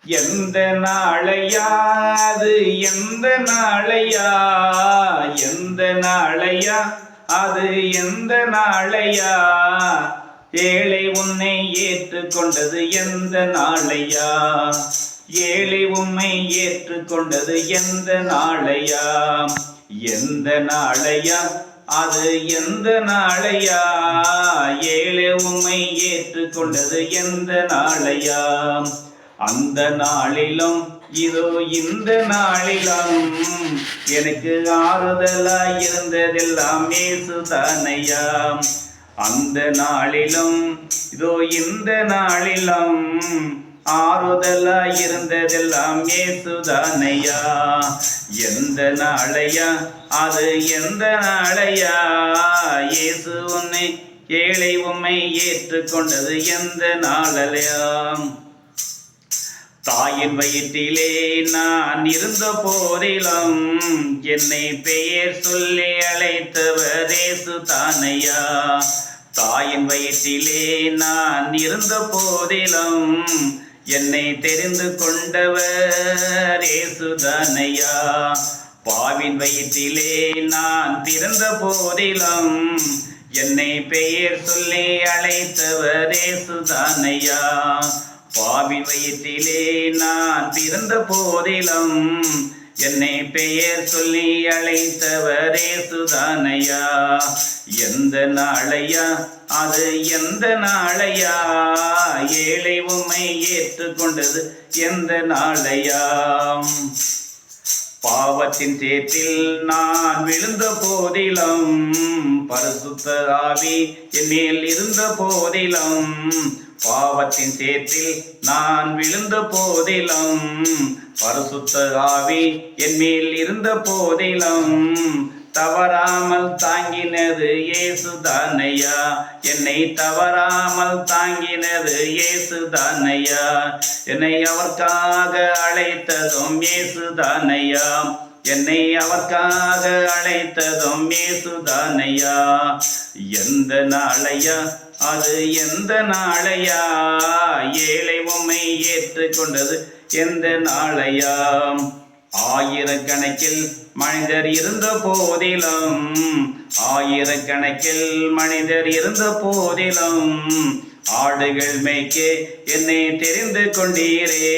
எந்த நாளையா அது எந்த நாளையா, எந்த நாளையா அது எந்த நாளையா, ஏழை உன்னை ஏற்றுக்கொண்டது எந்த நாளையா, ஏழை உம்மை ஏற்றுக்கொண்டது எந்த நாளையா, எந்த நாளையா அது எந்த நாளையா, ஏழை உம்மை ஏற்றுக்கொண்டது எந்த நாளையா, அந்த நாளிலும் இதோ இந்த நாளிலும் எனக்கு ஆறுதலாய் இருந்ததெல்லாம் இயேசுதானையா, அந்த நாளிலும் இதோ இந்த நாளிலும் ஆறுதலாய் இருந்ததெல்லாம் இயேசுதானையா, எந்த நாளையா அது எந்த நாளையா, இயேசு உன்னை ஏழை உம்மை ஏற்றுக்கொண்டது எந்த நாளையா, தாயின் வயிற்றிலே நான் இருந்த போதிலும் என்னை பெயர் சொல்லி அழைத்தவர் இயேசுதானையா, தாயின் வயிற்றிலே நான் இருந்த போதிலும் என்னை தெரிந்து கொண்டவர் இயேசுதானையா, பாவின் வயிற்றிலே நான் பிறந்த போதிலும் என்னை பெயர் சொல்லி அழைத்தவர் இயேசுதானையா, பாவின் வயிற்றிலே நான் பிறந்த போதிலும் என்னை பெயர் சொல்லி அழைத்தவர் இயேசுதானையா, எந்த நாளையா அது எந்த நாளையா, ஏழை உம்மை ஏற்றுக்கொண்டது எந்த நாளையா, பாவத்தின் சேற்றில் நான் விழுந்த போதிலும் பரிசுத்த ஆவி என் மேல் இருந்த போதிலும், பாவத்தின் சேற்றில் நான் விழுந்த போதிலும் பரிசுத்த ஆவி என் மேல் இருந்த போதிலும் தவறாமல் தாங்கினது இயேசுதானையா, என்னை தவறாமல் தாங்கினது இயேசுதானையா, என்னை அவர்க்காக அழைத்ததும் இயேசுதானையா, என்னை அவர்க்காக அழைத்ததும் இயேசுதானையா, எந்த நாளையா அது எந்த நாளையா, ஏழை உம்மை ஏற்றுக்கொண்டது எந்த நாளையா, ஆயிரக்கணக்கில் மனிதர் இருந்த போதிலும், ஆயிரக்கணக்கில் மனிதர் இருந்த போதிலும் ஆடுகள் மேய்க்க என்னை தெரிந்து கொண்டீரே,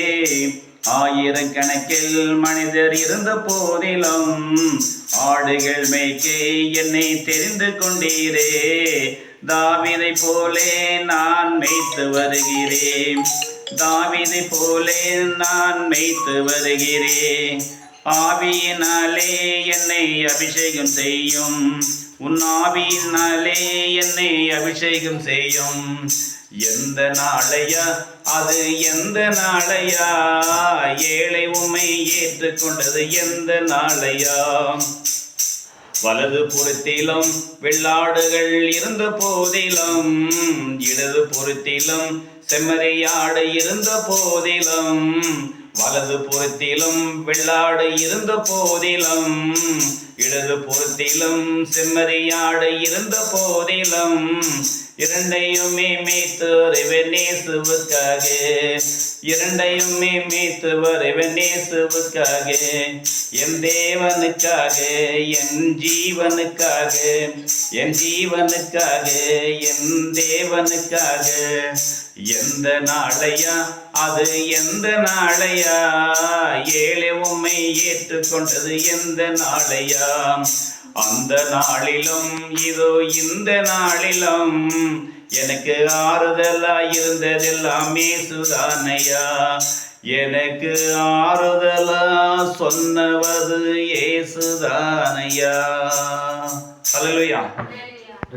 ஆயிரக்கணக்கில் மனிதர் இருந்த போதிலும் ஆடுகள் மேய்க்க என்னை தெரிந்து கொண்டீரே, தாவீதை போலே நான் மேய்த்து வருகிறேன், தாவீதை போலே நான் மேய்த்து வருகிறேன், ஆவியினாலே என்னை அபிஷேகம் செய்யும், உன் ஆவியினாலே என்னை அபிஷேகம் செய்யும், எந்த நாளையா அது எந்த நாளையா, ஏழை உம்மை ஏற்றுக்கொண்டது எந்த நாளையா, வலது புறத்திலும் வெள்ளாடுகள் இருந்த போதிலும் இடது புறத்திலும் செம்மறியாடு இருந்த போதிலும், வலது புறத்திலும் வெள்ளாடு இருந்த போதிலும் இடது புறத்திலும் செம்மறியாடு இருந்த போதிலும் இரண்டையுமே மேய்த்து வருவேன் இயேசுவுக்காக, இரண்டையுமே மேய்த்து வருவேன் இயேசுவுக்காக, என் தேவனுக்காக என் ஜீவனுக்காக, என் ஜீவனுக்காக என் தேவனுக்காக, எந்த நாளையா அது எந்த நாளையா, ஏழை உம்மை ஏற்றுக்கொண்டது எந்த நாளையா, அந்த நாளிலும் இதோ இந்த நாளிலும் எனக்கு ஆறுதலாய் இருந்ததெல்லாம் இயேசுதானையா, எனக்கு ஆறுதலா சொன்னவது இயேசுதானையா. ஹல்லேலூயா.